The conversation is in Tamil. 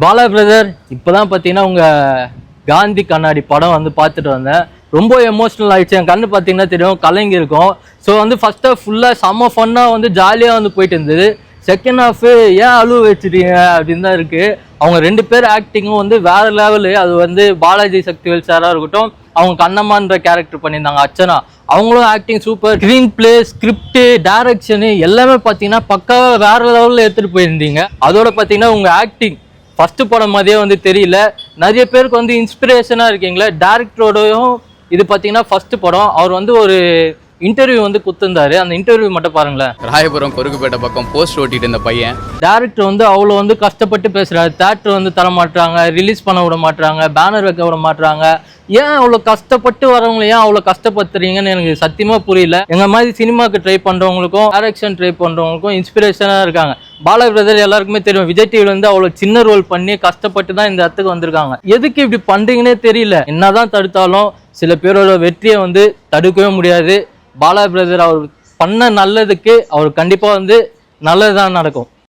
பாலா பிரதர் இப்போதான் பார்த்தீங்கன்னா உங்கள் காந்தி கண்ணாடி படம் வந்து பார்த்துட்டு வந்தேன். ரொம்ப எமோஷ்னல் ஆயிடுச்சு. என் கண்ணு பார்த்தீங்கன்னா தெரியும் கலங்கி இருக்கும். ஸோ வந்து ஃபர்ஸ்ட் ஹாஃப் ஃபுல்லாக செம்ம ஃபன்னாக வந்து ஜாலியாக வந்து போயிட்டு இருந்தது. செகண்ட் ஹாஃபு ஏன் அழுவ வச்சுட்டீங்க அப்படின்னு தான் இருக்குது. அவங்க 2 பேர் ஆக்டிங்கும் வந்து வேறு லெவலு. அது வந்து பாலாஜி சக்திவேல் சாராக இருக்கட்டும், அவங்க கண்ணம்மான்ற கேரக்டர் பண்ணியிருந்தாங்க அர்ச்சனா, அவங்களும் acting super. Screen play, script, direction எல்லாமே பார்த்தீங்கன்னா பக்காவாக வேறு லெவலில் எடுத்துகிட்டு போயிருந்தீங்க. அதோட பார்த்தீங்கன்னா உங்கள் ஆக்டிங் ஃபஸ்ட்டு படம் மாதிரியே வந்து தெரியல. நிறைய பேருக்கு வந்து இன்ஸ்பிரேஷனாக இருக்கீங்களே. டேரக்டரோடையும் இது பார்த்தீங்கன்னா ஃபஸ்ட்டு படம். அவர் வந்து ஒரு இன்டர்வியூ வந்து குத்துந்தாரு. அந்த இன்டர்வியூ மட்டும் பாருங்களேன். ராயபுரம் பொறுக்குப்பேட்டை பக்கம் போஸ்ட் ஓட்டிட்டு இருந்த பையன் டேரக்டர் வந்து அவ்வளோ வந்து கஷ்டப்பட்டு பேசுகிறாரு. தேட்டர் வந்து தர மாட்டுறாங்க, ரிலீஸ் பண்ண விட மாட்டுறாங்க, பேனர் வைக்க விட மாட்டுறாங்க. ஏன் அவ்வளோ கஷ்டப்பட்டு வரவங்களை ஏன் அவ்வளோ கஷ்டப்படுத்துறீங்கன்னு எனக்கு சத்தியமாக புரியல. எங்கள் மாதிரி சினிமாவுக்கு ட்ரை பண்ணுறவங்களுக்கும் டைரக்ஷன் ட்ரை பண்ணுறவங்களுக்கும் இன்ஸ்பிரேஷனாக இருக்காங்க. பாலா பிரதர் எல்லாருக்குமே தெரியும், விஜய் டிவில வந்து அவ்வளோ சின்ன ரோல் பண்ணி கஷ்டப்பட்டு தான் இந்த இடத்துக்கு வந்திருக்காங்க. எதுக்கு இப்படி பண்ணுறீங்கன்னே தெரியல. என்னதான் தடுத்தாலும் சில பேரோட வெற்றியை வந்து தடுக்கவே முடியாது. பாலா பிரதர் அவர் பண்ண நல்லதுக்கு அவர் கண்டிப்பாக வந்து நல்லதுதான் நடக்கும்.